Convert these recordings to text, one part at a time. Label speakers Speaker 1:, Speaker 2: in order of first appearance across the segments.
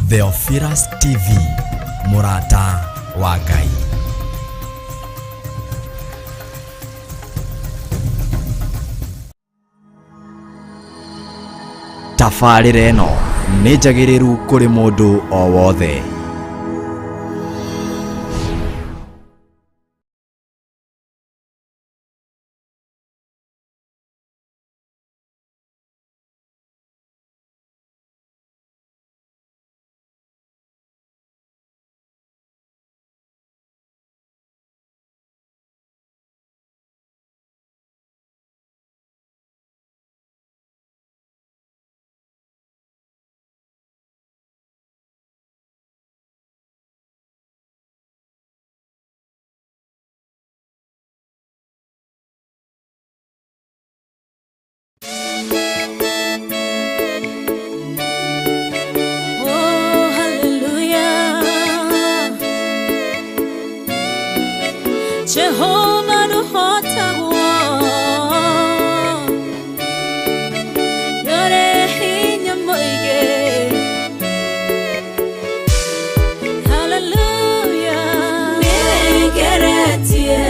Speaker 1: Theophilus TV, Murata wa Ngai. Tabarĩra ĩno nĩ njagĩrĩru kũrĩ mũndũ o wothe.
Speaker 2: Jehovah no hotawa Yore hinya moige Hallelujah Negeretie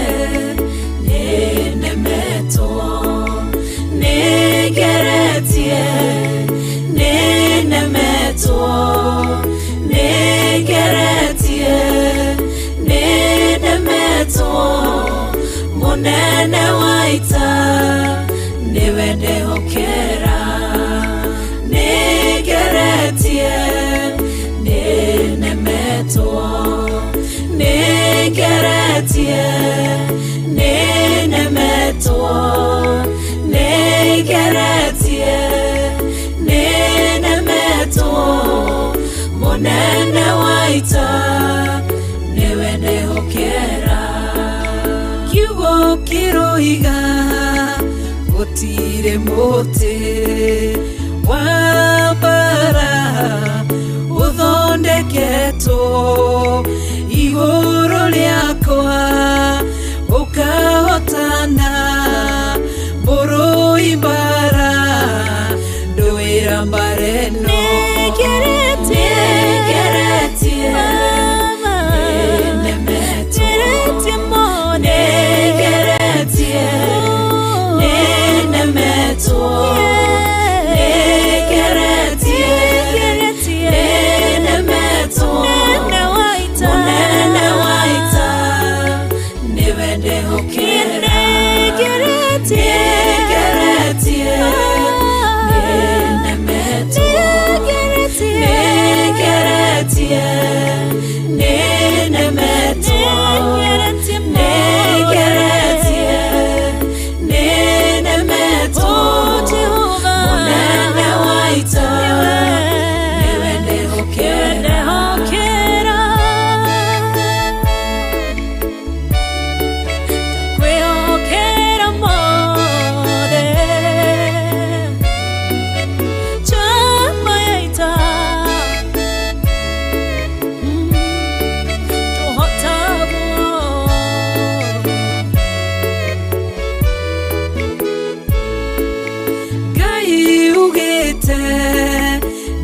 Speaker 2: Nenemeto Negeretie Nenemeto Negeretie Nenemeto Monene waita Niwende hokera Negeretie Nenemeto Negeretie Nenemeto Negeretie Nenemeto Monene waita Niwende hokera Kiroiga Gotire mote Wabara Uthondeketo Iguru liakwa Ukahotana Buru ibara Ndoira mbareno Negeretie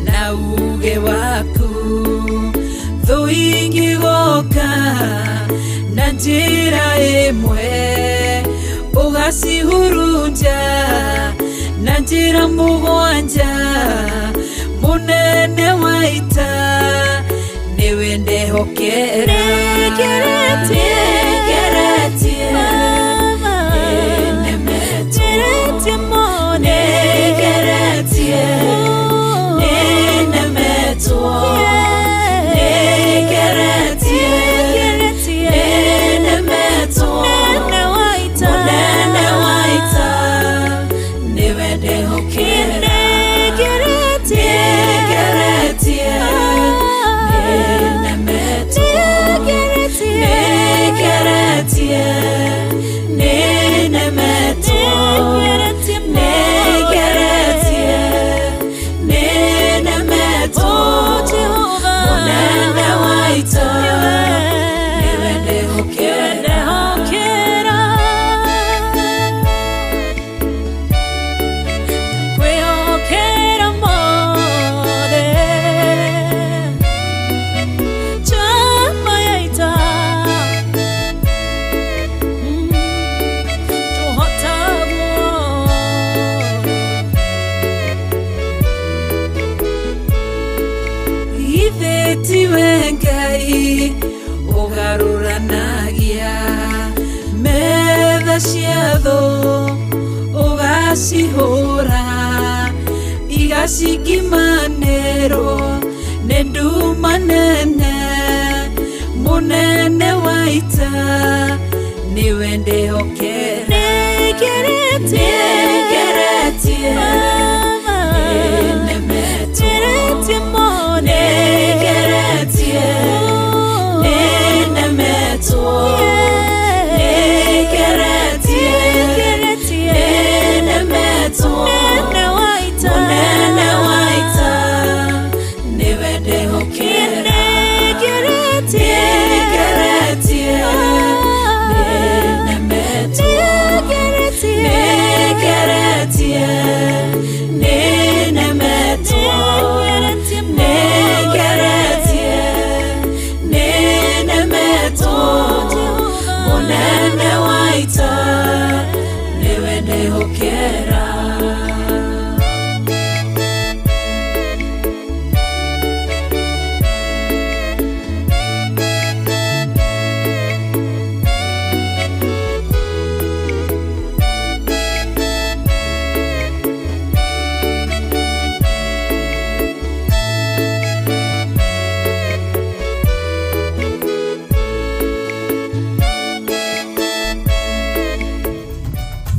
Speaker 2: Na uge waku Tho ingigoka Na njĩra ĩmwe Ũgacihurunja Na njĩra mũgwanja Mũnene waita Nĩwe ndehokera Negeretie Negeretie mone Negeretie Nenemeto Negeretie Nenemeto Monene waita Niwe ndehokera Negeretie Nenemeto Negeretie hura igashikimanero neduma nene munene waita niwe ndehokera negeretie nenemetie mone negeretie nenemeto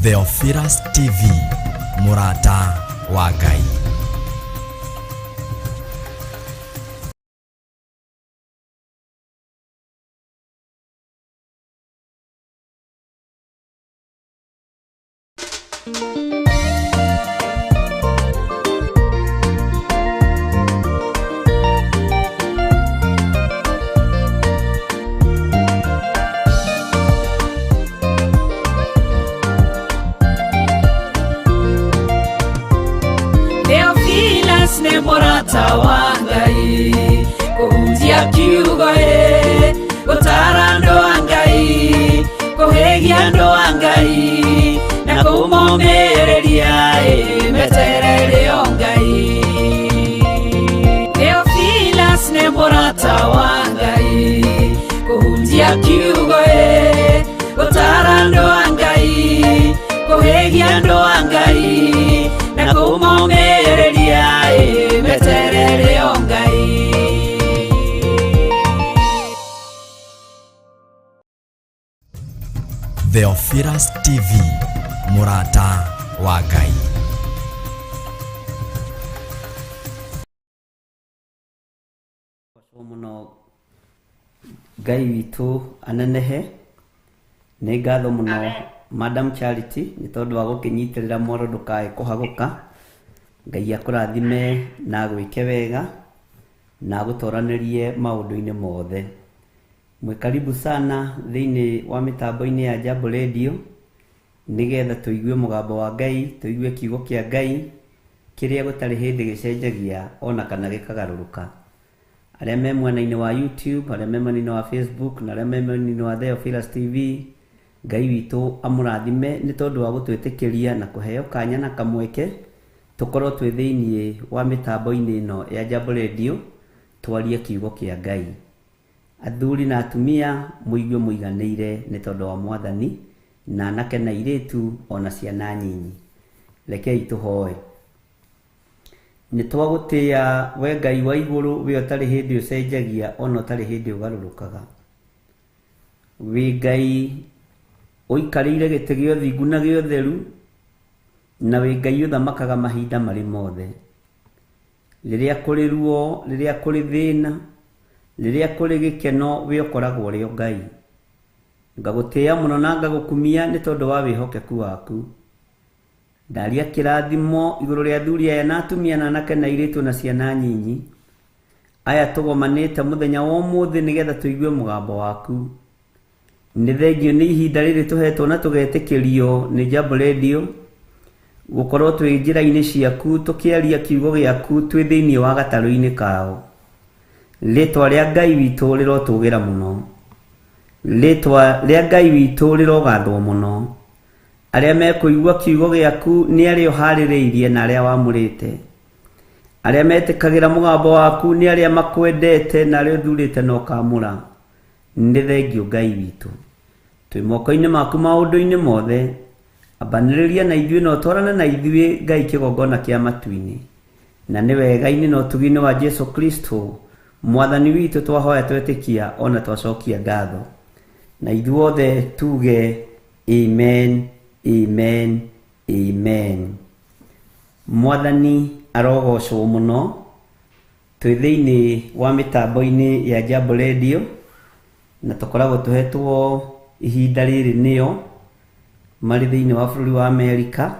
Speaker 1: Theophilus TV, Murata wa Ngai.
Speaker 2: Ne Murata wa Ngai kuhunjia kiugo gutara andũ a Ngai kuhegia andũ a Ngai na kũmomĩrĩria meterere o Ngai. Theophilus ne Murata wa Ngai kuhunjia kiugo gutara andũ a Ngai kuhegia andũ a Ngai na kũmomĩrĩria meterere o Ngai.
Speaker 1: Theophilus TV, Murata wa Ngai.
Speaker 3: Muno Ngai witũ anenehe, nĩ ngatho mũno Madam Charity nĩ tondũ wa gũkĩnyitĩrĩra moro ndũkae kũhagũka. Ngai akũrathime na gwĩke wega na gũtoranĩrie maũndũ-inĩ mothe. Mwĩkaribu sana thĩinĩ wa mĩtambo-inĩ ya Jambo Radio nĩgetha tũigue mũgambo wa Ngai, tũigue kiugo kĩa Ngai kĩrĩa gũtarĩ hĩndĩ gĩcenjagia ona kana gĩkagarũrũka. Arĩa me mwena-inĩ wa YouTube, arĩa me mwena-inĩ wa Facebook na arĩa me mwena-inĩ wa Theophilus TV, Ngai witũ amũrathime nĩ tondũ wa gũtwĩtĩkĩria na kũheo kanya na kamweke tũkorwo twĩ thĩinĩ wa mĩtambo-inĩ ĩno ya Jambo Radio twarie kiugo kĩa Ngai. Athuri na atumia mũigue mũiganĩire nĩ tondũ wa Mwathani, na anake na airĩtu ona ciana nyinyi. Rekei tũhoe. Nĩ twagũtĩĩa we Ngai wa igũrũ, we ũtarĩ hĩndĩ ũcenjagia ona ũtarĩ hĩndĩ ũgarũrũkaga. We Ngai ũikarĩire gĩtĩ gĩa ũthingu na gĩa ũtheru, na we Ngai ũthamakaga mahinda marĩ mothe. Rĩrĩa kũrĩ ruo, rĩrĩa kũrĩ thĩna, rĩrĩa kũrĩ gĩkeno, we ũkoragwo ũrĩ o Ngai. Ngagũtĩĩa mũno na ngagũkumia nĩ tondũ wa wĩhokeku waku. Ndaria kĩrathimo igũrũ rĩa athuri aya na atumia na anake na airĩtu na ciana nyinyi aya tũgomanĩte mũthenya wa ũmũthĩ nĩgetha tũigue mũgambo waku. Nĩ thengio nĩ ihinda rĩrĩ tũhetwo na tũgetĩkĩrio nĩ Jambo Radio gũkorwo twĩ njĩra-inĩ ciaku tũkĩaria kiugo gĩaku twĩ thĩinĩ wa gatarũ-inĩ kao. Rĩtwa rĩa Ngai witũ rĩrotũgĩra mũno, rĩtwa rĩa Ngai witũ rĩrogathwo mũno. Arĩa mekũigua kiugo gĩaku nĩ arĩa ũharĩrĩirie na arĩa wamũrĩte. Arĩa metĩkagĩra mũgambo waku nĩ arĩa makwendete na arĩa ũthurĩte na ũkamũra. Nĩ thengio Ngai witũ. Twĩ moko-inĩ maku maũndũ-inĩ mothe, abaniriria na ithuĩ no twarane na ithuĩ Ngai kĩgongona kĩa matu-inĩ, na nĩ wega-inĩ na ũtugi-inĩ wa Jesu Kristo mwathani witũ twahoya twetĩkia ona twacokia ngatho, na ithuothe tuge amen, amen, amen. Mwathani arogocwo mũno. Twĩ thĩinĩ wa mĩtambo-inĩ ya Jambo Radio, na tũkoragwo tũhetwo ihinda rĩrĩ nĩo marĩ thĩinĩ wa bũrũri wa Amerika,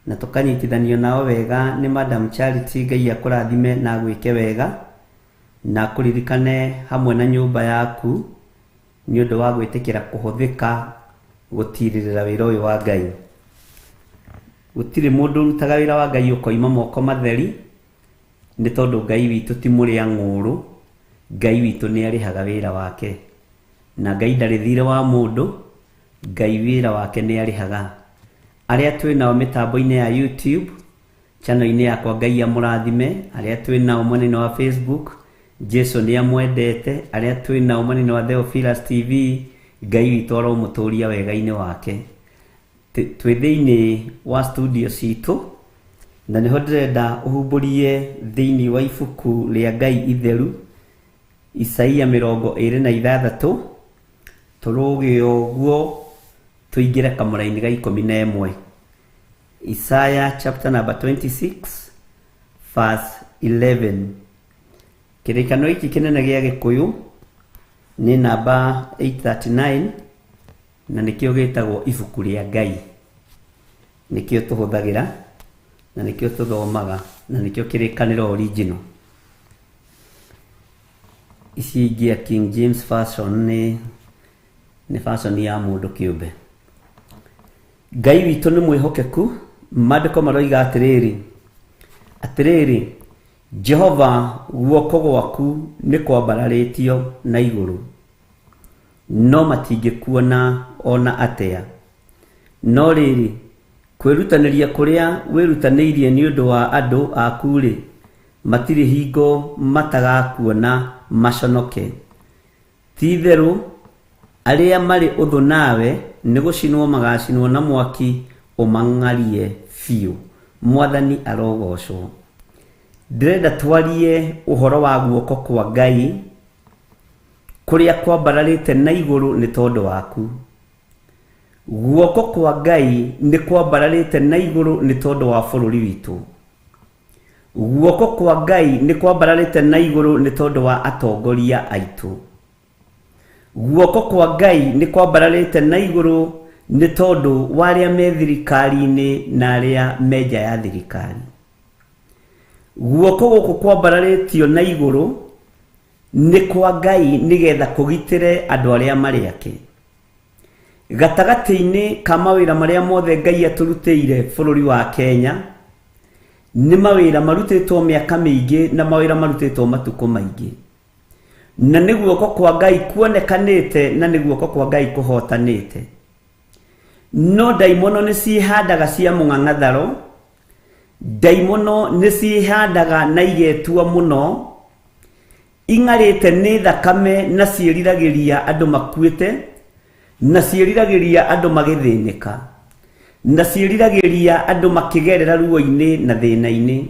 Speaker 3: na tũkanyitithanio nao wega nĩ Madam Charity. Ngai akũrathime na gwĩke wega na kũririkane hamwe na nyũmba yaku nĩ ũndũ wa gwĩtĩkĩra kũhũthĩka gũtirĩrĩra wĩra ũyũ wa Ngai. Gũtirĩ mũndũ ũrutaga wĩra wa Ngai ũkoima moko matheri, nĩ tondũ Ngai witũ ti mũrĩa ng'ũrũ. Ngai witũ nĩ arĩhaga wĩra wake, na Ngai ndarĩ thirĩ wa mũndũ. Ngai wĩra wake nĩ arĩhaga. Arĩa twĩ nao mĩtambo-inĩ ya YouTube channel-inĩ yakwa, Ngai amũrathime. Arĩa twĩ nao mwena-inĩ wa Facebook, Jesu nĩ amwendete. Arĩa twĩ nao mwena-inĩ wa Theophilus TV, Ngai witũ aromũtũria wega-inĩ wake. Twĩ thĩinĩ wa studio citũ, na nĩho ndĩrenda ũhumbũrie thĩinĩ wa ibuku rĩa Ngai itheru, Isaia 26, tũrũge ũguo tũingĩre kamũra-inĩ ga 11. Isaiah chapter number 26 verse 11. Kĩrĩkanĩro gĩkĩ kĩnene gĩa Gĩkũyũ nĩ namba 839, na nĩkĩo gĩtagwo ibuku rĩa Ngai. Nĩkĩo tũhũthagĩra na nĩkĩo tũthomaga na nĩkĩo kĩrĩkanĩro original. Ici ingĩ ya King James version nĩ version ya mũndũ kĩũmbe. Ngai witũ nĩ mwĩhokeku. Maandĩko maroiga atĩrĩrĩ, Jehova guoko gwaku nĩ kwambararĩtio na igũrũ, no matingĩkuona ona atĩa. No rĩrĩ, kwĩrutanĩria kũrĩa wĩrutanĩirie nĩ ũndũ wa andũ aku-rĩ, matirĩ hingo matagakuona maconoke. Ti-itherũ, arĩa marĩ ũthũ nawe nĩ gũcinwo magacinwo na mwaki ũmang'arie biũ. Mwathani arogocwo. Ndĩrenda twarie ũhoro wa guoko kwa Ngai kũrĩa kwambararĩte na igũrũ nĩ tondũ waku. Guoko kwa Ngai nĩ kwambararĩte na igũrũ nĩ tondũ wa bũrũri witũ. Guoko kwa Ngai nĩ kwambararĩte na igũrũ nĩ tondũ wa atongoria aitũ. Guoko kwa Ngai nĩ kwambararĩte na igũrũ nĩ tondũ wa arĩa me thirikari-inĩ na arĩa me nja ya thirikari. Guoko gũkũ kwambararĩtio na igũrũ nĩ kwa Ngai nĩgetha kũgitĩre andũ arĩa marĩ ake. Gatagatĩ-inĩ ka mawĩra marĩa mothe Ngai atũrutĩire bũrũri wa Kenya, nĩ mawĩra marutĩtwo mĩaka mĩingĩ na mawĩra marutĩtwo matukũ maingĩ, na nĩ guoko kwa Ngai kuonekanĩte na nĩ guoko kwa Ngai kũhotanĩte. No ndaimono nĩ ciĩhandaga cia mũng'ang'atharo, ndaimono nĩ ciĩhandaga na igetua mũno, ing'arĩte nĩ thakame na ciĩriragĩria andũ makuĩte, na ciĩriragĩria andũ magĩthĩnĩka, na ciĩriragĩria andũ makĩgerera ruo-inĩ na thĩna-inĩ.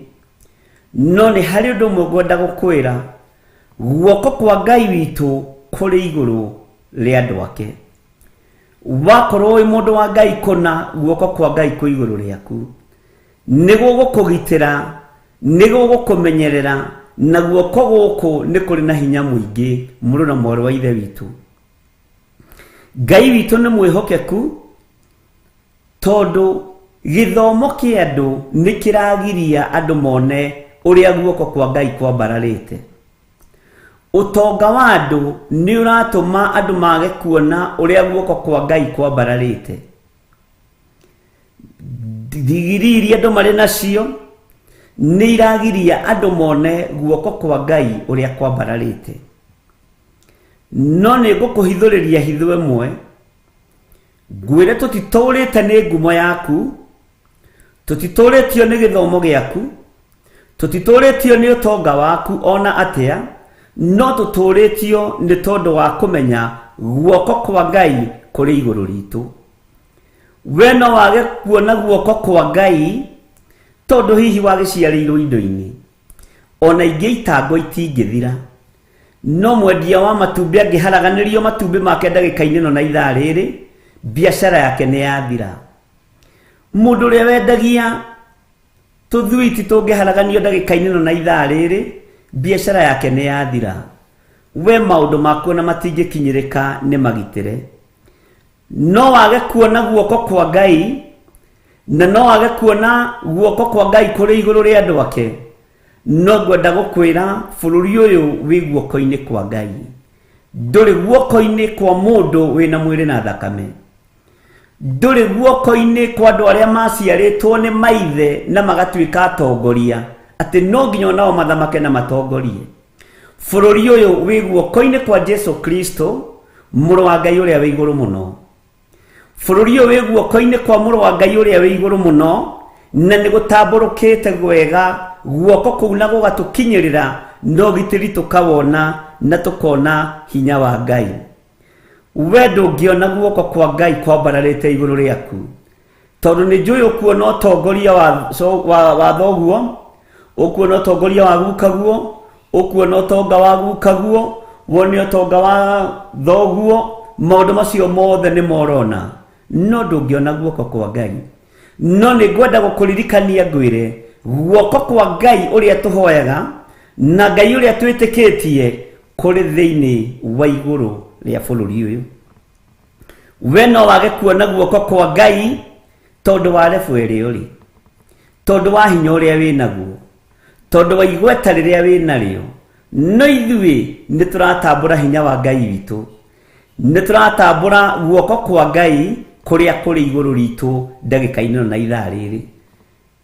Speaker 3: No nĩ harĩ ũndũ ũmwe ngwenda gũkwĩra, guoko kwa Ngai witũ kũrĩ igũrũ rĩa andũ ake. Wakorwo wĩ mũndũ wa Ngai kũna, guoko kwa Ngai kwĩ igũrũ rĩaku. Nĩguo gũkũgitĩra, nĩguo gũkũmenyerera, na guoko gũkũ nĩ kũrĩ na hinya mũingĩ. Mũrũ na mwarĩ wa ithe witũ, Ngai witũ nĩ mwĩhokeku, tondũ gĩthomo kĩa andũ nĩ kĩragiria andũ mone ũrĩa guoko kwa Ngai kwambararĩte. Ũtonga wa andũ nĩ ũratũma andũ mage kuona ũrĩa guoko kwa Ngai kwambararĩte. Digiri iria andũ marĩ nacio nĩ iragiria andũ mone guoko kwa Ngai ũrĩa kwambararĩte. No nĩ ngũkũhithũrĩria hitho ĩmwe, ngwĩre tũtitũrĩte nĩ ngumo yaku, tũtitũrĩtio nĩ gĩthomo gĩaku, tũtitũrĩtio nĩ ũtonga waku ona atĩa, no tũtũrĩtio nĩ tondũ wa kũmenya guoko kwa Ngai kũrĩ igũrũ ritũ. we no wage kuona guoko kwa Ngai tondu hihi wagiciarirwo indo-ini. Ona ingĩ itango itingĩthira, no mwendia wa matumbĩ angĩharaganirio matumbĩ make ndagĩka-inĩ no na ithaa rĩrĩ, biacara yake nĩ yathira. Mũndũ ũrĩa wendagia tũthwiti tũngĩharaganio ndagĩka-inĩ no na ithaa rĩrĩ, biacara yake nĩ yathira. We maũndũ maku na matingĩkinyĩrĩka nĩ magitĩre. No wage kuona guoko kwa Ngai, na no wage kuona guoko kwa Ngai kũrĩ igũrũ rĩa andũ ake. No ngwenda gũkwĩra bũrũri ũyũ wĩ guoko-inĩ kwa Ngai. Ndũrĩ guoko-inĩ kwa mũndũ wĩna mwĩrĩ na thakame. Ndũrĩ guoko-inĩ kwa andũ arĩa maciarĩtwo nĩ maithe na magatuĩka atongoria, atĩ no nginya nao mathamake na matongorie. Bũrũri ũyũ wĩ guoko-inĩ kwa Jesu Kristo, mũrũ wa Ngai ũrĩa wĩ igũrũ mũno. Bũrũri ũyũ wĩ guoko-inĩ kwa mũrũ wa Ngai ũrĩa wĩ igũrũ mũno, na nĩ gũtambũrũkĩte gwega guoko kũu na gũgatũkinyĩrĩra, no gitĩri tũkawona na tũkona hinya wa Ngai. We ndũngĩona guoko kwa Ngai kwambararĩte igũrũ rĩaku, tondũ nĩ njũĩ ũkuona ũtongoria wa thoguo, ũkuona ũtongoria wa gukaguo, ũkuona ũtonga wa gukaguo, wone ũtonga wa thoguo, maũndũ macio mothe nĩ morona, no ndũngĩona guoko kwa Ngai. No nĩ ngwenda gũkũririkania ngwĩre guoko kwa Ngai ũrĩa tũhoyaga na Ngai ũrĩa twĩtĩkĩtie kũrĩ thĩinĩ wa igũrũ rĩa bũrũri ũyũ. We no wage kuona guoko kwa Ngai tondũ wa rebu ĩrĩa ũrĩ, tondũ wa hinya ũrĩa wĩ naguo, tondũ wa igweta rĩrĩa wĩ narĩo. No ithuĩ nĩ tũratambũra hinya wa Ngai witũ, nĩ tũratambũra guoko kwa Ngai kũrĩa kũrĩ igũrũ ritũ ndagĩka-inĩ na ithaa rĩrĩ.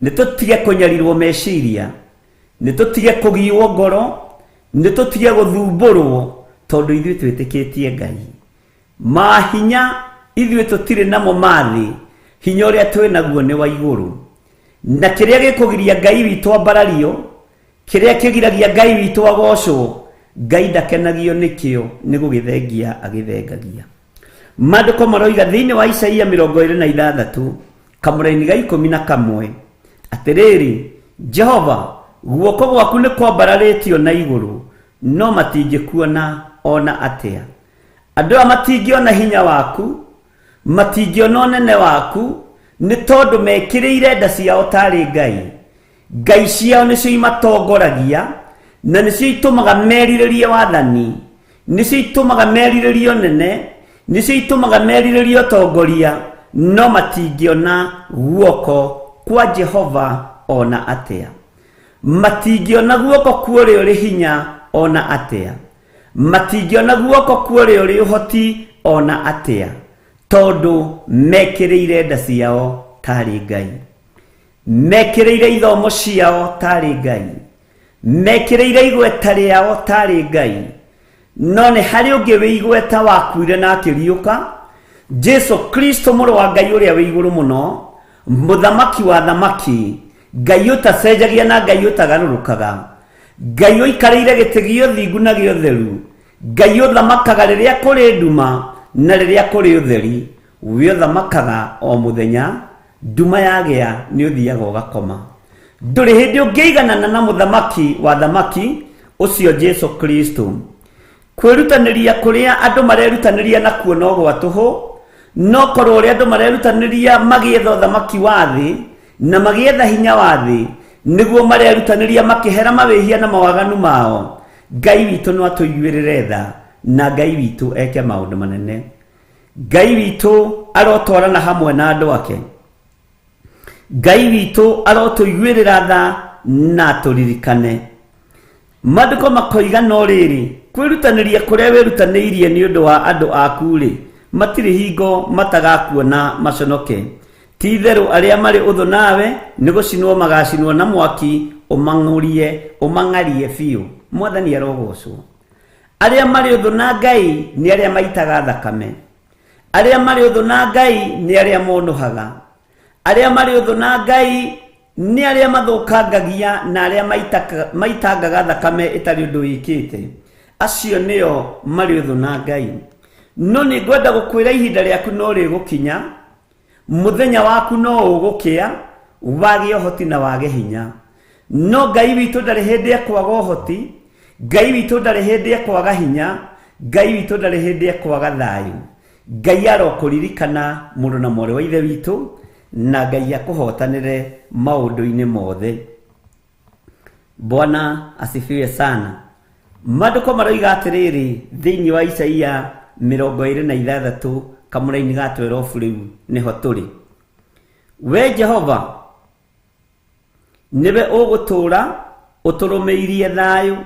Speaker 3: Nĩ tũtige kũnyarirwo meciria, nĩ tũtige kũgiĩrwo ngoro, nĩ tũtige gũthumbũrwo, tondũ ithuĩ twĩtĩkĩtie Ngai. Mahinya ithuĩ tũtirĩ namo mathĩ, hinya ũrĩa twĩ naguo nĩ wa igũrũ. Na kĩrĩa gĩkũgiria Ngai witũ ambarario, kĩrĩa kĩgiragia Ngai witũ agocwo, Ngai ndakenagio nĩkĩo, nĩ gũgĩthengia agĩthengagia. Maandĩko maroiga thĩinĩ wa Isaia 26 kamũra-inĩ ga 11 atĩrĩrĩ, Jehova, guoko gwaku nĩ kwambararĩtio na igũrũ, no matingĩkuona ona atĩa. Andũ aya matingĩona hinya waku, matingĩona ũnene waku, nĩ tondũ mekĩrĩire nda ciao tarĩ ngai. Ngai ciao nĩcio imatongoragia, na nĩcio itũmaga merirĩrie wathani, nĩcio itũmaga merirĩrie ũnene, nĩcio itũmaga merirĩrie ũtongoria, no matingĩona guoko kwa Jehova ona atĩa. Matingĩona guoko kwa ũrĩa ũrĩ hinya ona atĩa. Matingĩona guoko kwa ũrĩa ũrĩ ũhoti ona atĩa, tondũ mekĩrĩire nda ciao tarĩ ngai, mekĩrĩire ithomo ciao tarĩ ngai, mekĩrĩire igweta rĩao tarĩ ngai. No nĩ harĩ ũngĩ wĩ igweta wakuire na akĩriũka, Jesu Kristo mũrũ wa Ngai ũrĩa wĩ igũrũ mũno, mũthamaki wa thamaki, Ngai ũtacenjagia na Ngai ũtagarũrũkaga, Ngai ũikarĩire gĩtĩ gĩa ũthingu na gĩa ũtheru, Ngai ũthamakaga rĩrĩa kũrĩ nduma na rĩrĩa kũrĩ ũtheri. We ũthamakaga o mũthenya, nduma yagĩa nĩ ũthiaga ũgakoma. Ndũrĩ hĩndĩ ũngĩiganana na mũthamaki wa thamaki ũcio Jesu Kristo. Kwĩrutanĩria kũrĩa andũ marerutanĩria na kuona gwa tũhũ, no korwo ũrĩa andũ marerutanĩria magĩetha ũthamaki wa thĩ na magĩetha hinya wa thĩ, nĩguo marerutanĩria makĩhera mawĩhia na mawaganu mao. Ngai witũ no atũiguĩrĩre tha, na Ngai witũ eke maũndũ manene. Ngai witũ arotwarana hamwe na andũ ake. Ngai witũ arotũiguĩrĩra tha na atũririkane. Maandĩko makoiga no rĩrĩ, kwĩrutanĩria kũrĩa wĩrutanĩirie nĩ ũndũ wa andũ aku-rĩ, matirĩ hingo matagakuona maconoke. Ti-itherũ arĩa marĩ ũthũ nawe nĩ gũcinwo magacinwo na mwaki ũmang'arie biũ. Mwathani arogocwo. Arĩa marĩ ũthũ na Ngai nĩ arĩa maitaga thakame. Arĩa marĩ ũthũ na Ngai nĩ arĩa monohaga. Arĩa marĩ ũthũ na Ngai nĩ arĩa mathũkangagia na arĩa maitangaga thakame ĩtarĩ ũndũ wĩkĩte. Acio nĩo marĩ ũthũ na Ngai. No nĩ ngwenda gũkwĩra ihinda rĩaku no rĩgũkinya, muthenya waku no ugukia wage hoti na wage hinya no Ngai witu ndari hindi ekwaga hoti Ngai witu ndari hindi ekwaga hinya Ngai witu ndari hindi ekwaga thayu Ngai arokuririkana mundu na mwari wa ithe witu na Ngai akuhotanire maundu-ini mothe. Bwana asifiwe sana. Maandiko maroiga atiriri thiini wa Isaia 26 kamuraini ga 12 riu niho turi. We Jehova niwe ugutura uturumeirie thayu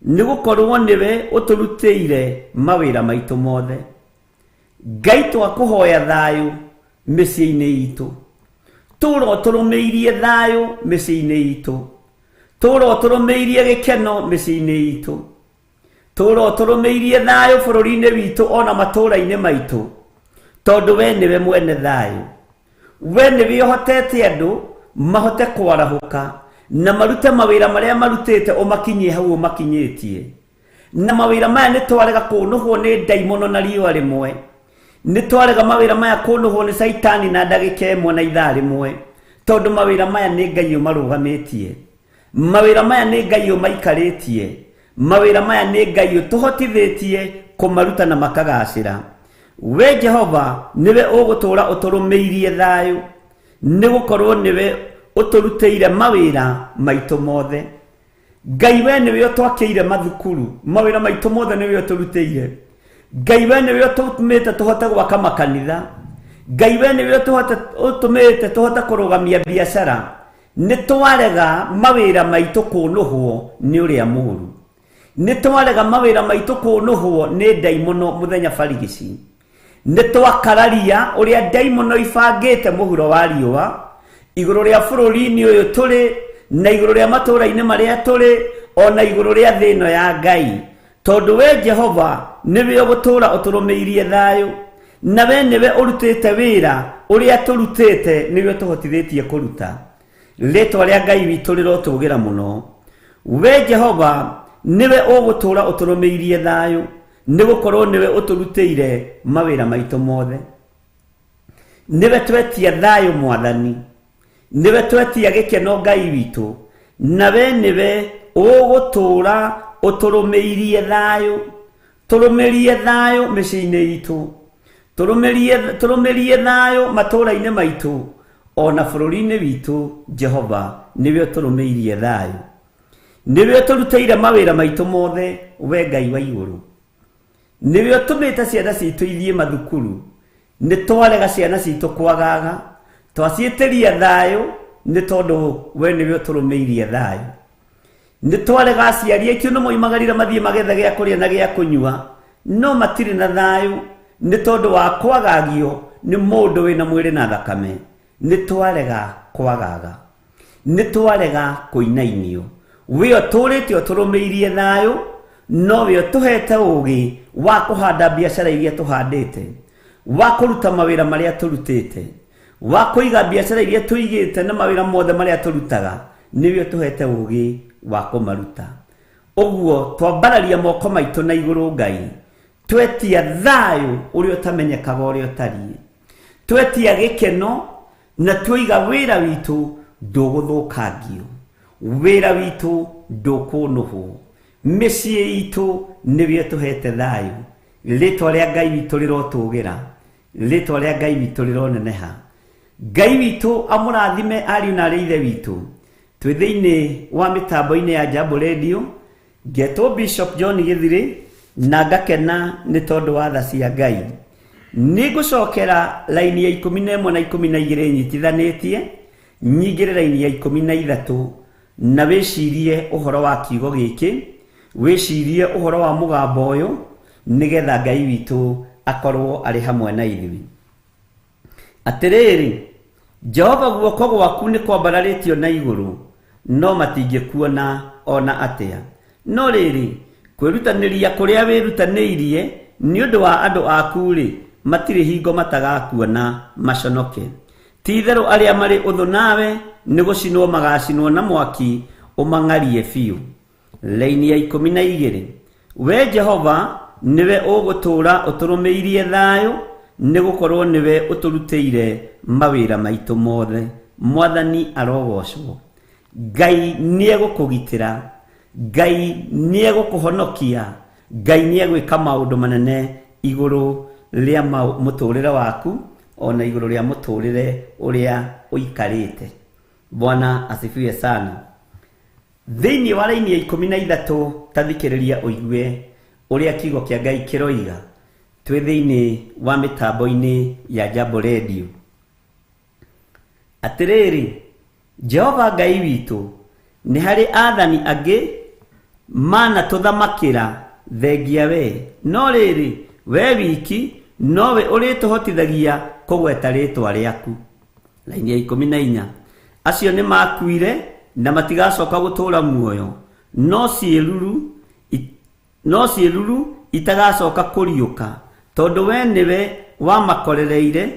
Speaker 3: nigukorwo niwe uturutire mawira maitu mothe. Ngai twakuhoya thayu mĩciĩ-inĩ itu tura uturumeirie thayu mĩciĩ-inĩ itu tura uturumeirie gĩkeno mĩciĩ-inĩ itu tura uturumeirie thayu bũrũri-inĩ witu ona matũũra-inĩ maitu tondu we niwe mwene thayu. We niwe ũhotete andu mahote kwarahuka na marute mawira maria marutite umakinyie hau umakinyitie. Na mawira maya ni twarega kunuhwo ni daimono na riũa rimwe, ni twarega mawira maya kunuhwo ni saitani na ndagika imwe na ithaa rimwe, tondu mawira maya ni Ngai umarugamitie. Mawira maya ni Ngai umaikaritie. Mawira maya ni Ngai utuhotithitie kumaruta na makagacira. We Jehova niwe ugutura uturumeirie thayu nigukorwo niwe uturuteire mawira maitu mothe. Ngai we niwe utwakiire mathukuru, mawira maitu mothe niwe uturuteire. Ngai we niwe utumite tuhote gwaka makanitha. Ngai we niwe utumite tuhote kurugamia biashara. Ni twarega mawira maitu kunuhwo ni uria muru. Ni twarega mawira maitu kunuhwo ni daimono muthenya barigici. Ni twakararia uria daimono ibangite muhuro wa riũa iguru ria bũrũri-inĩ ũyũ tũrĩ na iguru ria matũũra-inĩ maria tũrĩ ona iguru ria thĩ ĩno ya Ngai. Tondu we Jehova niwe ũgũtũũra ũtũrũmĩirie thayu na we niwe ũrutĩte wĩra ũrĩa tũrutĩte niwe tũhotithĩtie kũruta. Rĩĩtwa rĩa Ngai witũ rĩrotũgĩra mũno. We Jehova niwe ũgũtũũra ũtũrũmĩirie thayu nigukorwo niwe uturutĩire mawĩra maitu mothe. Niwe twetia thayu Mwathani, niwe twetia gĩkeno Ngai witũ, na we niwe ũgũtũũra ũtũrũmĩirie thayu. Tũrũmĩrie thayu mĩciĩ-inĩ itũ, tũrũmĩrie thayu matũũra-inĩ maitũ ona bũrũri-inĩ witũ. Jehova niwe ũtũrũmĩirie thayu, niwe ũtũrutĩire mawĩra maitũ mothe. We Ngai wa igũrũ niwe ũtũmĩte ciana citũ ithiĩ mathukuru, nĩ twarega ciana citũ kwagaga, twaciĩtĩria thayu nĩ tondũ we niwe ũtũrũmĩirie thayu. Nĩ twarega aciari aitũ nĩ moimagarire mathiĩ magethe gĩa kũrĩa na gĩa kũnyua, no matirĩ na thayu nĩ tondũ wa kwagagio nĩ mũndũ wĩna mwĩrĩ na thakame. Nĩ twarega kwagaga, nĩ twarega kũinainio. We ũtũrĩte ũtũrũmĩirie thayu, no we ũtũhete ũũgĩ wa kũhanda biashara iria tũhandĩte, wa kũruta mawĩra marĩa tũrutĩte, wa kũiga biashara iria tũigĩte na mawĩra mothe marĩa tũrutaga. Niwe ũtũhete ũũgĩ wa kũmaruta. Ũguo twambararia moko maitũ na igũrũ Ngai, twetia thayu ũrĩa ũtamenyekaga ũrĩa ũtariĩ, twetia gĩkeno na tuiga wĩra witũ ndũgũthũkangio, wĩra witũ ndũkũnũhwo, mĩciĩ itũ niwe ũtũhete thayu. Rĩĩtwa rĩa Ngai witũ rĩrotũgĩra, rĩĩtwa rĩa Ngai witũ rĩroneneha. Ngai witũ amũrathime ariũ na aarĩ ithe witũ. Twĩ thĩinĩ wa mĩtambo-inĩ ya Jambo Radio, ngetwo Bishop John Gĩthirĩ na ngakena nĩ tondũ wa tha cia Ngai. Nĩ ngũcokera laini ya 11 na 12 nyitithanĩtie, nyingĩre laini ya 13 na wĩcirie ũhoro wa kiugo gĩkĩ, wĩcirie ũhoro wa mũgambo ũyũ, nĩgetha Ngai witũ akorwo arĩ hamwe na ithuĩ. Atĩrĩrĩ, Jehova guoko gwaku nĩ kwambararĩtio na igũrũ, no matingĩkuona ona atĩa. No rĩrĩ, kwĩrutanĩria kũrĩa wĩrutanĩirie nĩ ũndũ wa andũ aku-rĩ, matirĩ hingo matagakuona maconoke. Ti-itherũ arĩa marĩ ũthũ nawe nĩ gũcinwo magacinwo na mwaki ũmang'arie biũ. Laini ya 12. We Jehova niwe ũgũtũũra ũtũrũmĩirie thayu nigukorwo niwe uturutĩire mawĩra maitũ mothe. Mwathani arogocwo. Ngai niegũkũgitĩra, Ngai niegũkũhonokia, Ngai niegwĩka maũndũ manene igũrũ rĩa mũtũrĩre waku ona igũrũ rĩa mũtũrĩre ũrĩa ũikarĩte. Bwana asifiwe sana. Thĩinĩ wa raini ya 13 tathikĩrĩria ũigue ũrĩa kiugo kĩa Ngai kĩroiga twĩ thĩinĩ wa mĩtambo-inĩ ya Jambo Radio. Atĩrĩrĩ, Jehova Ngai witũ nĩ harĩ athani angĩ manatũthamakĩra thengia we, no rĩrĩ we wiki nowe ũrĩtũhotithagia kũgweta rĩtwa rĩaku. Raini ya 14, acio nĩ makuire na matigacoka gũtũũra muoyo, no ciĩruru itagacoka kũriũka, tondũ we nĩwe wamakorereire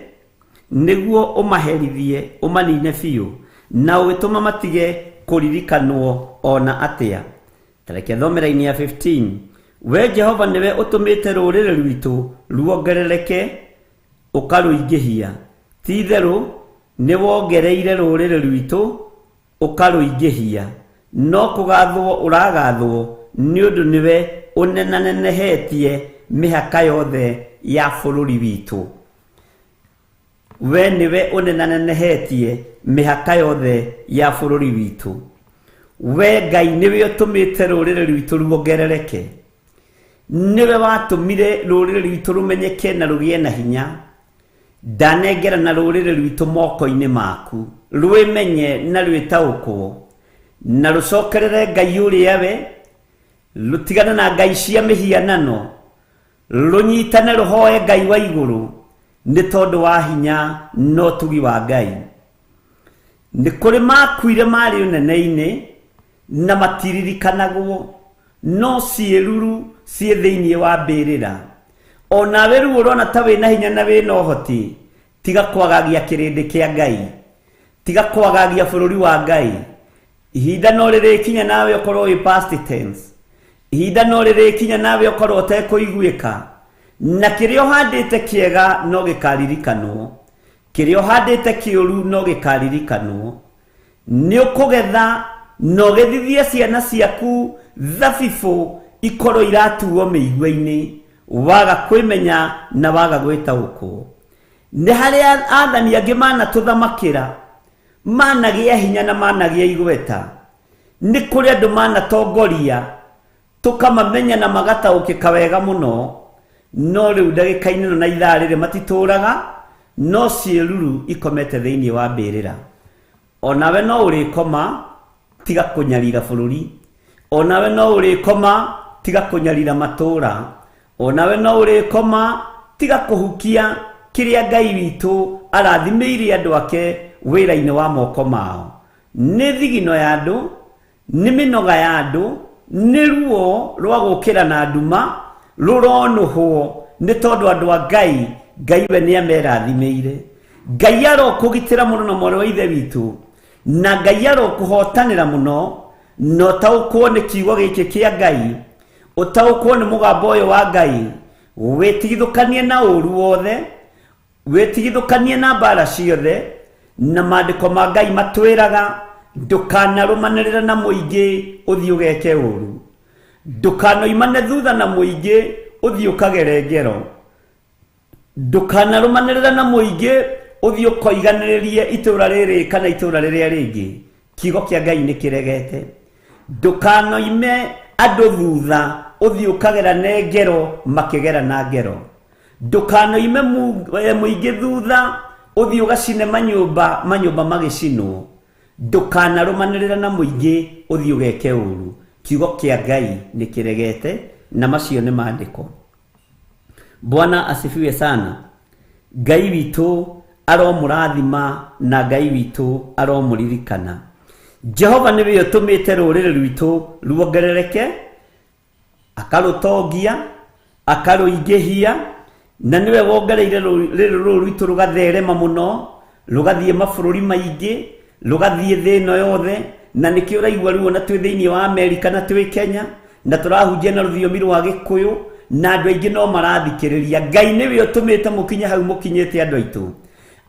Speaker 3: nĩguo ũmaherithie ũmanine biũ, na ũgĩtũma matige kũririkanwo ona atĩa. Tareke thomera-inĩ ya 15, we Jehova nĩwe ũtũmĩte rũrĩrĩ rwitũ ruongerereke ũkarũingĩhia. Ti-itherũ nĩ wongereire rũrĩrĩ rwitũ ũkarũingĩhia, no kũgathwo ũragathwo nĩ ũndũ nĩwe ũnenanenehetie mĩhaka yothe ya bũrũri witũ. We nĩwe ũnenanenehetie mĩhaka yothe ya bũrũri witũ. We Ngai nĩwe ũtũmĩte rũrĩrĩ rwitũ ruongerereke. Nĩwe watũmire rũrĩrĩ rwitũ rũmenyeke na rũgĩe na hinya. Ndanengera na rũrĩrĩ rwitũ moko-inĩ maku, rwĩmenye na rwĩtaũkwo, na rũcokerere Ngai ũrĩa we, rũtigana na ngai cia mĩhianano, rũnyitane rũhoe Ngai wa igũrũ, nĩ tondũ wa hinya no tugi wa Ngai. Nĩ kũrĩ makuire marĩ ũnene-inĩ na matiririkanagwo, no ciĩruru ciĩ thĩinĩ wa mbĩrĩra. Onawe rĩu ũrona ta wĩna hinya na wĩna ũhoti, tiga kwagagia kĩrĩndĩ kĩa Ngai, tiga kwagagia bũrũri wa Ngai. Ihinda no rĩrĩkinya nawe ũkorwo wĩ past tense, ihinda no rĩrĩkinya nawe ũkorwo ũtekũiguĩka, na kĩrĩa ũhandĩte kĩega no gĩkaririkanwo, kĩrĩa ũhandĩte kĩũru no gĩkaririkanwo. Nĩ ũkũgetha na ũgethithie ciana ciaku thabibũ ikorwo iratuo mĩigua-inĩ, waga kwĩmenya na waga gwĩtaũkwo. Nĩ harĩ athani angĩ manatũthamakĩra, managĩa hinya na managĩa igweta. Nĩ kũrĩ andũ manatongoria tũkamamenya na magataũkĩka wega mũno, no rĩu ndagĩka-inĩ ĩno na ithaa rĩrĩ matitũũraga, no ciĩruru ikomete thĩinĩ wa mbĩrĩra. Onawe no ũrĩkoma tiga kũnyarira bũrũri, onawe no ũrĩkoma tiga kũnyarira matũũra, onawe no ũrĩkoma tiga kũhukia kĩrĩa Ngai witũ arathimĩire andũ ake wĩra-inĩ wa moko mao. Nĩ thigino ya andũ, nĩ mĩnoga ya andũ, nĩ ruo rwa gũkĩra na nduma rũronũhwo nĩ tondũ andũ a Ngai, Ngai we nĩ amerathimĩire. Ngai arokũgitĩra mũno na mwarĩ wa ithe witũ, na Ngai arokũhotanĩra mũno, na ũtaũkwo nĩ kiugo gĩkĩ kĩa Ngai, ũtaũkwo nĩ mũgambo ũyũ wa Ngai, wĩtigithũkanie na ũũru wothe, wĩtigithũkanie na mbara ciothe, na maandĩko ma Ngai matwĩraga ndũkanarũmanĩrĩra na mũingĩ ũthiĩ ũgeke ũũru, ndũkanoimane thutha na mũingĩ ũthiĩ ũkagere ngero, ndũkanarũmanĩrĩra na mũingĩ ũthiĩ ũkoiganĩrĩrie itũũra rĩrĩ kana itũũra rĩrĩa rĩngĩ. Kiugo kĩa Ngai nĩ kĩregete. Ndũkanoime andũ thutha ũthiĩ ũkagera na ngero makĩgera na ngero, ndũkanoime mũingĩ thutha ũthiĩ ũgacine manyũmba magĩcinwo, ndũkanarũmanĩrĩra na mũingĩ ũthiĩ ũgeke ũũru. Kiugo kĩa Ngai nĩ kĩregete na macio nĩ maandĩko. Bwana asifiwe sana. Ngai witũ aromũrathima na Ngai witũ aromũririkana. Jehova nĩwe ũtũmĩte rũrĩrĩ rwitũ ruongerereke, akarũtongia, akarũingĩhia, na nĩwe wongereire rũrĩrĩ rũrũ rwitũ rũgatherema mũno, rũgathiĩ mabũrũri maingĩ, rũgathiĩ thĩ ĩno yothe. Na nĩkĩo ũraigua rĩu ona twĩ thĩinĩ wa Amerika na twĩ Kenya, na tũrahunjia na rũthiomi rwa Gĩkũyũ, na andũ aingĩ no marathikĩrĩria. Ngai nĩwe ũtũmĩte mũkinye hau mũkinyĩte andũ aitũ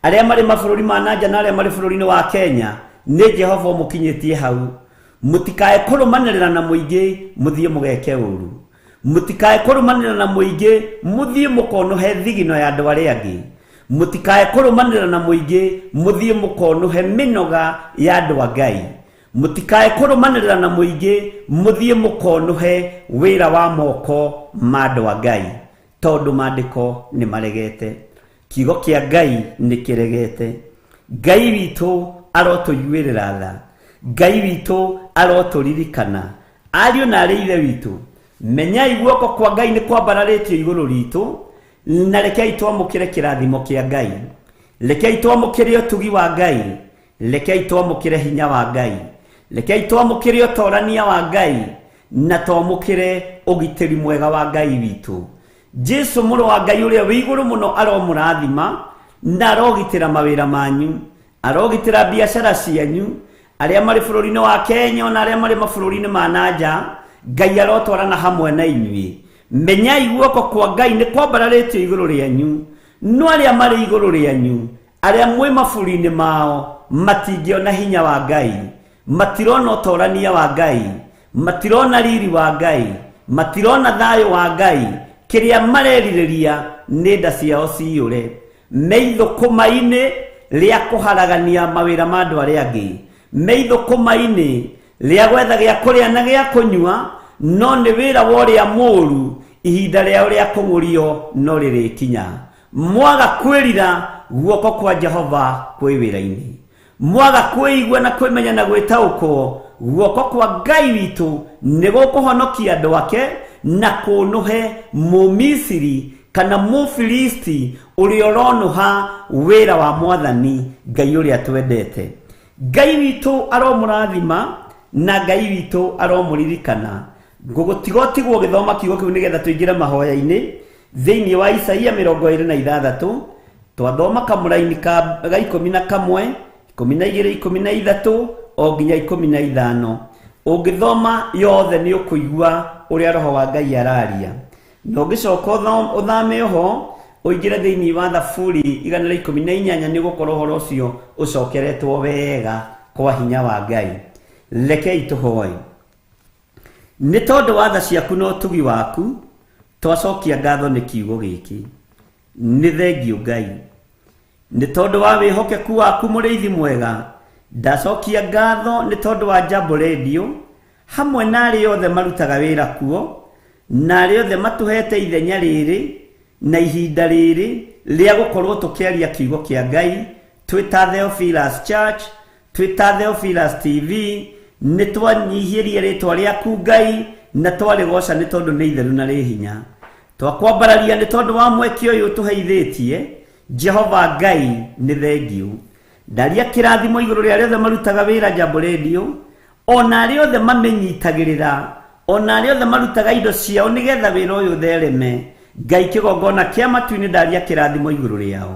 Speaker 3: arĩa marĩ mabũrũri ma nanja na arĩa marĩ bũrũri-inĩ wa Kenya. Nĩ Jehova mũkinyĩtie hau. Mũtikae kũrũmanĩrĩra na mũingĩ mũthiĩ mũgeke ũru. Mũtikae kũrũmanĩrĩra na mũingĩ mũthiĩ mũkonohe thigino ya andũ arĩa angĩ. Mũtikae kũrũmanĩrĩra na mũingĩ mũthiĩ mũkonohe mĩnoga ya andũ a Ngai. Mũtikae kũrũmanĩrĩra na mũingĩ mũthiĩ mũkonohe wĩra wa moko ma andũ a Ngai, tondũ maandĩko nĩ maregete. Kiugo kĩa Ngai nĩ kĩregete. Ngai witũ arotũiguĩrĩra tha. Ngai witũ arotũririkana. Ariũ na aarĩ ithe witũ, menyai guoko kwa Ngai nĩ kwambararĩtio igũrũ ritũ, na rekei twamũkĩre kĩrathimo kĩa Ngai. Rekei twamũkĩre ũtugi wa Ngai. Rekei twamũkĩre hinya wa Ngai. Rekei twamũkĩre ũtorania wa Ngai, na twamũkĩre ũgitĩri mwega wa Ngai witũ. Jesu mũrũ wa Ngai ũrĩa wĩ igũrũ mũno aromũrathima na arogitĩra mawĩra manyu, arogitĩra biacara cianyu, arĩa marĩ bũrũri-inĩ wa Kenya na arĩa marĩ mabũrũri-inĩ ma nanja. Ngai arotwarana hamwe na inyuĩ. Menyai guoko kwa Ngai nĩ kwambararĩtio igũrũ rĩanyu, no arĩa marĩ igũrũ rĩanyu, arĩa mwĩ mabũrũri-inĩ mao, matingĩona hinya wa Ngai, matirona ũtorania wa Ngai, matirona riri wa Ngai, matirona thayũ wa Ngai. Kĩrĩa marerirĩria nĩ nda ciao ciyũre, meithũkũma-inĩ rĩa kũharagania mawĩra ma andũ arĩa angĩ, meithũkũma-inĩ rĩa gwetha gĩa kũrĩa na gĩa kũnyua, no nĩ wĩra wa ũrĩa mũũru. Ihinda rĩao rĩa kũng'ũrio no rĩrĩkinya. Mwaga kwĩrira, guoko kwa Jehova kwĩ wĩra-inĩ. Mwaga kwĩigua na kwĩmenya na gwĩtaũkwo, guoko kwa Ngai witũ nĩ gũkũhonokia andũ ake na kũnũhe Mũmisiri kana Mũfilisti ũrĩa ũronũha wĩra wa Mwathani Ngai ũrĩa twendete. Ngai witũ aromũrathima na Ngai witũ aromũririkana. Ngũgũtigotigwo gĩthoma kiugo kĩu nĩgetha tũingĩre mahoya-inĩ thĩinĩ wa Isaia 26. Twathoma kamũraini ka 11, 12, 13 o nginya 15. Ũngĩthoma yothe nĩ ũkũigua ũrĩa Roho wa Ngai araria. Na ũngĩcoka ũthame ho ũingĩre thĩinĩ wa Thaburi 118 nĩ gũkorwo ũhoro ũcio ũcokeretwo wega kwa hinya wa Ngai. Rekei tũhoe. Nĩ tondũ wa tha ciaku na ũtugi waku, twacokia ngatho nĩ kiugo gĩkĩ. Nĩ thengio Ngai. Nĩ tondũ wa wĩhokeku waku mũrĩithi mwega, ndacokia ngatho nĩ tondũ wa Jambo Radio, hamwe na arĩa othe marutaga wĩra kuo, na arĩa othe matũhete ithenya rĩrĩ na ihinda rĩrĩ rĩa gũkorwo tũkĩaria kiugo kĩa Ngai, twĩta Theophilus Church, twĩta Theophilus TV. Nĩ twanyihĩrie rĩtwa rĩaku Ngai na twarĩgoca nĩ tondũ nĩ itheru na rĩ hinya. Twakwambararia nĩ tondũ wa mweke ũyũ tũheithĩtie. Jehova Ngai nĩ thengio. Ndaria kĩrathimo igũrũ rĩa arĩa othe marutaga wĩra Jambo Radio, ona arĩa othe mamĩnyitagĩrĩra, ona arĩa othe marutaga indo ciao nĩgetha wĩra ũyũ ũthereme. Ngai kĩgongona kĩa matu-inĩ ndaria kĩrathimo igũrũ rĩao.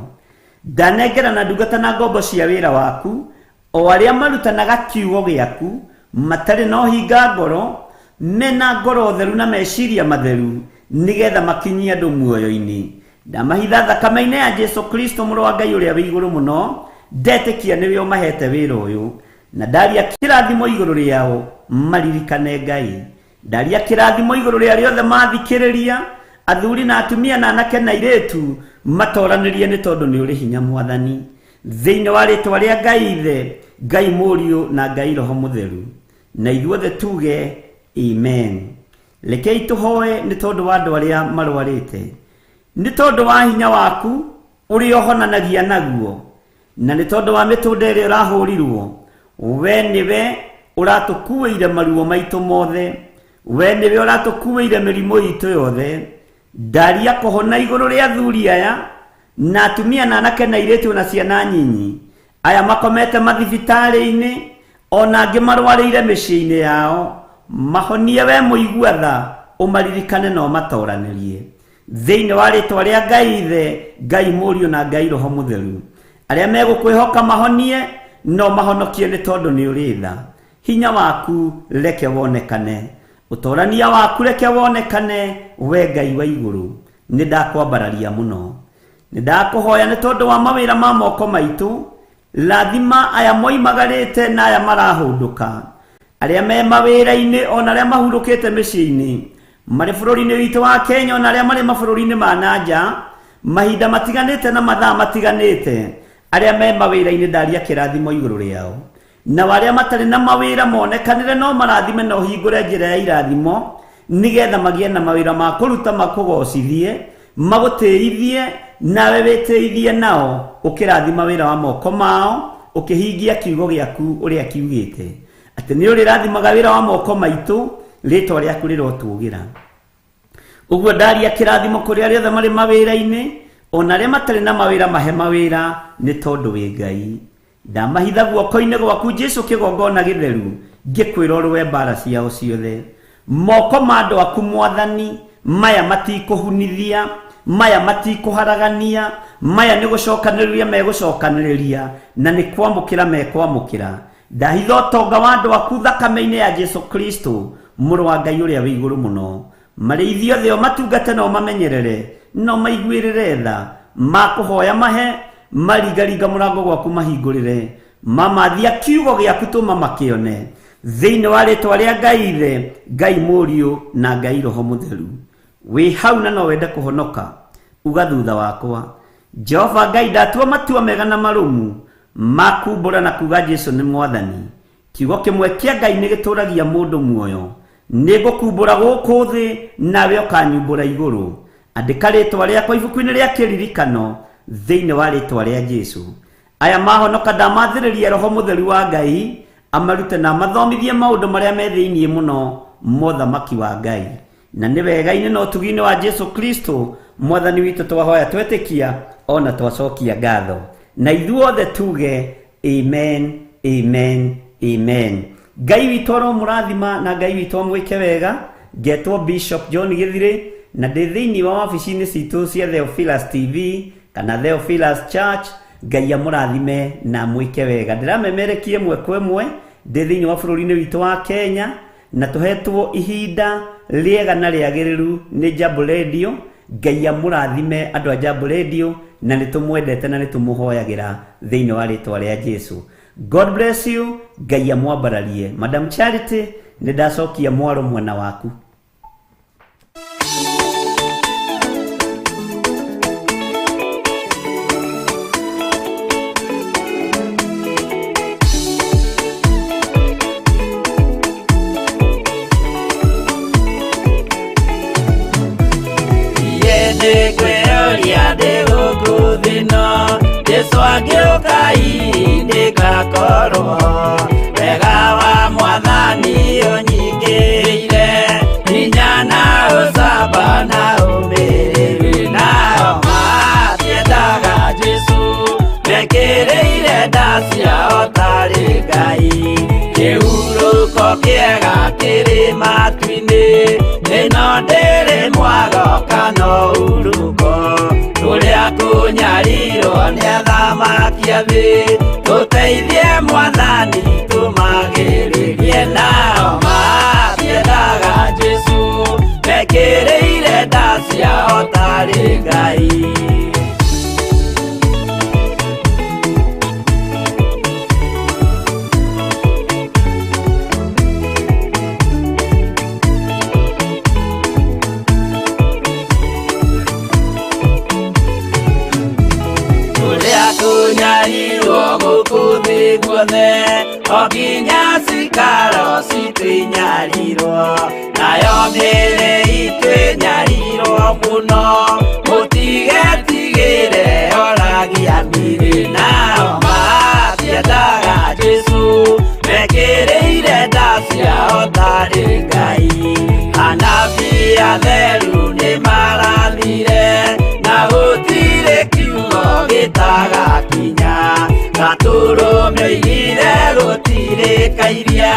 Speaker 3: Ndanengera na ndungata na ngombo cia wĩra waku, o arĩa marutanaga kiugo gĩaku, matarĩ na ũhinga ngoro, mena ngoro theru na meciria matheru, nĩgetha makinyie andũ muoyo-inĩ. Ndamahitha thakame-inĩ ya Jesu Kristo mũrũ wa Ngai ũrĩa wĩ igũrũ mũno, ndetĩkia nĩwe ũmahete wĩra ũyũ, na ndaria kĩrathimo igũrũ rĩao maririkane Ngai. Ndaria kĩrathimo igũrũ rĩa arĩa othe mathikĩrĩria, athuri na atumia na anake na airĩtu, matoranĩrie nĩ tondũ nĩ ũrĩ hinya Mwathani. Thĩinĩ wa rĩtwa rĩa Ngai Ithe, Ngai Mũriũ na Ngai Roho Mũtheru, na ithuothe tuge amen. Rekei tũhoe nĩ tondũ wa andũ arĩa marwarĩte. Nĩ tondũ wa hinya waku ũrĩa ũhonanagia naguo, na nĩ tondũ wa mĩtũnda ĩrĩa ũrahũrirwo, we nĩwe ũratũkuĩire maruo maitũ mothe, we nĩwe ũratũkuĩire mĩrimũ itũ yothe. Ndaria kũhona igũrũ rĩa athuri aya na atumia na anake na airĩtu na ciana nyinyi, aya makomete mathibitarĩ-inĩ, ona angĩ marwarĩire mĩciĩ-inĩ yao. Mahonie we mũigua tha, ũmaririkane na ũmatoranĩrie. Thĩinĩ wa rĩtwa rĩa Ngai Ithe, Ngai Mũriũ na Ngai Roho Mũtheru, arĩa megũkwĩhoka mahonie, no mahonokie nĩ tondũ nĩ ũrĩ tha. Hinya waku reke wonekane. utorania waku reke wonekane we Ngai wa iguru. Nindakwambararia muno, nindakuhoya ni tondu wa mawira ma moko maitu. Lathima aya moimagarite na aya marahunduka, aria me mawira-ini ona aria mahurukite micii-ini, mari bururi-ini witu wa Kenya ona aria mari mabũrũri-inĩ ma nanja, mahinda matiganite na mathaa matiganite. Aria me mawira-ini ndaria kirathimo iguru riao, na waria matari na mawira monekanire no marathime no hingure njira ya irathimo, nigetha magie na mawira ma kuruta makugocithie, magutirithie nawe witithie nao, ukirathima wira wa moko mao, ukihingia kiugo giaku uria kiugite ati ni urirathimaga wira wa moko maitu, ritwa riaku rirotugira. Uguo ndaria kirathimo kuri aria mari mawira-ini ona aria matari na mawira mahe mawira ni tondu wi Ngai. Ndamahitha guoko-ini gwaku Jesu kigongona githeru, ngikwira urwe mbara ciao ciothe. Moko ma andu aku Mwathani maya matikuhunithia, maya matikuharagania, maya ni gucokaniriria megucokaniriria, na ni kwamukira mekwamukira. Ndahitha utonga wa andu aku thakame-ini ya Jesu Kristo, muru wa Ngai uria wi iguru muno. Marithio thio matungate no mamenyerere, no maiguirire tha, makuhoya mahe marigaringa murango gwaku mahingurire, mamathia kiugo giaku tuma makione, thiini wa ritwa ria Ngai Ithe, Ngai Mũriũ na Ngai Roho Mũtheru. Wi hau na no wende kuhonoka, uga thutha wakwa. Jehova Ngai ndatua matua mega na marumu makumbura na kuga Jesu ni Mwathani. Kiugo kimwe kia Ngai ni gituragia mundu muoyo, nigukumbura guku thi nawe ukanyumbura iguru. Andika ritwa riakwa ibuku-ini ria kiririkano thiini wa ritwa ria Jesu. Aya mahonoka ndamathiririe Roho Mũtheru wa Ngai amarute na mathomithie maundu maria me thiini muno mothamaki wa Ngai. Na ni wega-ini no tugi-ini wa Jesu Kristo Mwathani witu twahoya twetikia ona twacokia ngatho. Na ithuothe tuge amen, amen, amen. Ngai witu aromurathima na Ngai witu amwike wega. Ngetwo Bishop John Githire na ndi thiini wa wabici-ini citu cia Theophilus TV kana Theophilus Church. Ngai amurathime na amwike wega. Ndiramemerekie mwe kwa mwe ndi thiini wa bururi-ini witu wa Kenya, na tuhetwo ihinda riega na riagiriru ni Jambo Radio. Ngai amurathime andu a Jambo Radio, na nitumwendete na nitumuhoyagira thiini wa ritwa ria Jesu. God bless you. Ngai amwambararie. Madam Charity, nindacokia mwaro mwena waku. Jesu agĩũka ndĩgakorwo, wega wa Mwathani ũnyingĩrĩire, hinya na ũcamba na ũmĩrĩru, nao matiendaga Jesu mekĩrĩire nda ciao tarĩ Ngai. Kĩhurũko kĩega kĩrĩ matu-inĩ, ĩno ndĩrĩ mwago kana uruko, tũrĩa kũnyarirwo nĩ athamaki a thĩ, tũteithie Mwathani tũmagĩrĩrie. Nao matiendaga Jesu mekĩrĩire nda ciao tarĩ Ngai. Kunyarirwo gũkũ thĩ guothe, o nginya cikaro citũ inyarirwo, nayo mĩĩrĩ itũ ĩnyarirwo mũno. Mũtigetigĩre oragia mĩĩrĩ. Nao matiendaga Jesu mekĩrĩire nda ciao tarĩ Ngai. Anabii atheru nĩ marathire, na gũtirĩ kiugo gĩtagakinya, gatũrũme oigire gũtirĩkairia,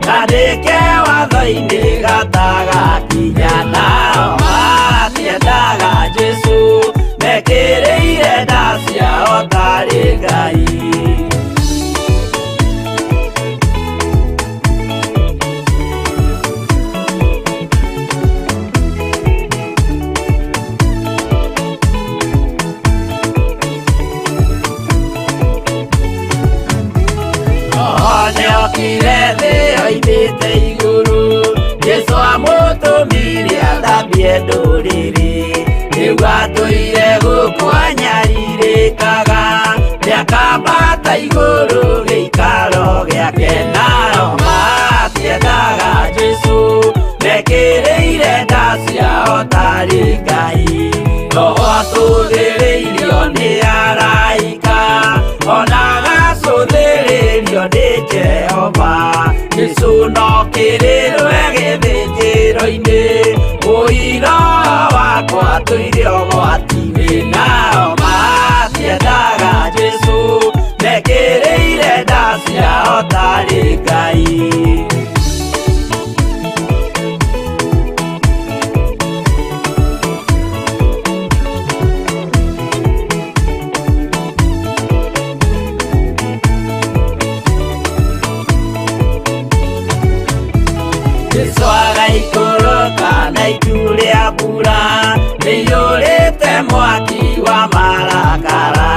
Speaker 3: gandĩke watho-inĩ gatagakinya. Nao matiendaga
Speaker 2: okire thĩ oimĩte igũrũ. Jesũ amũtũmire athambie ndũrĩrĩ, rĩu atũire gũkũ anyarirĩkaga, nĩakambata igũrũ gĩikaro gĩake, nao matiendaga Jesũ mekĩrĩire nda ciao tarĩ Ngai. Roho acũthĩrĩirio nĩ araika, ona agacũthĩrĩrio nĩ Jehova. Jesũ no kĩrĩrwe gĩthĩnjĩro-inĩ, ũira wakwa tũire ũgwati-inĩ, nao matiendaga Jesũ mekĩrĩire nda ciao tarĩ Ngai. Jesũ agaikũrũka na itu rĩa mbura, rĩiyũrĩte mwaki wa marakara,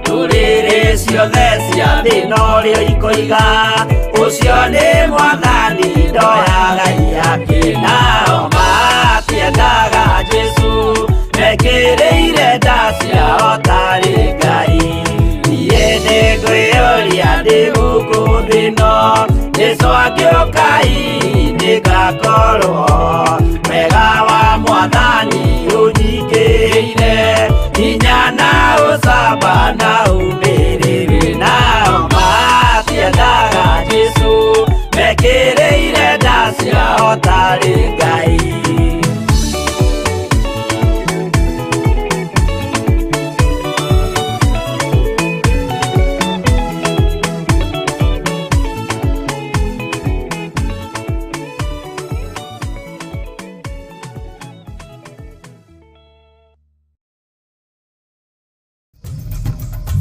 Speaker 2: ndũrĩrĩ ciothe cia thĩ norĩo ikoiga, ũcio nĩ Mwathani ndoya Ngai yake. Nao matiendaga Jesũ mekĩrĩire nda ciao tarĩ Ngai. Niĩ nĩngwĩyũria ndĩ gũkũ thĩ ĩno, Jesũ angĩũka ngakorwo wega wa Mwathani ũnyingĩrĩire, hinya na ũcamba na ũmĩrĩru, nao matiendaga Jesũ mekĩrĩire nda ciao tarĩ Ngai.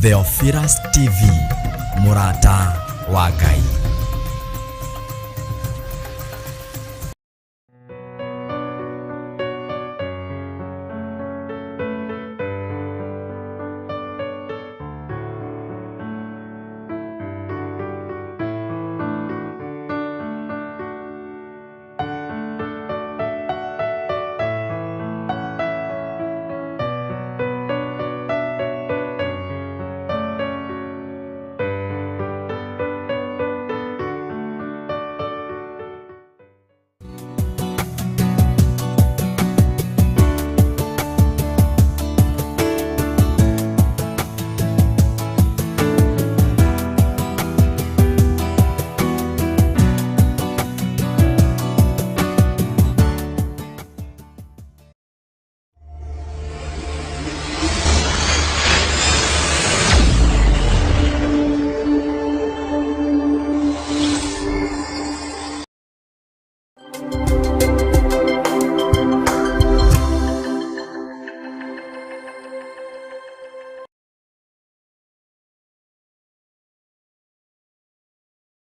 Speaker 1: Theophilus TV, mũrata wa Ngai.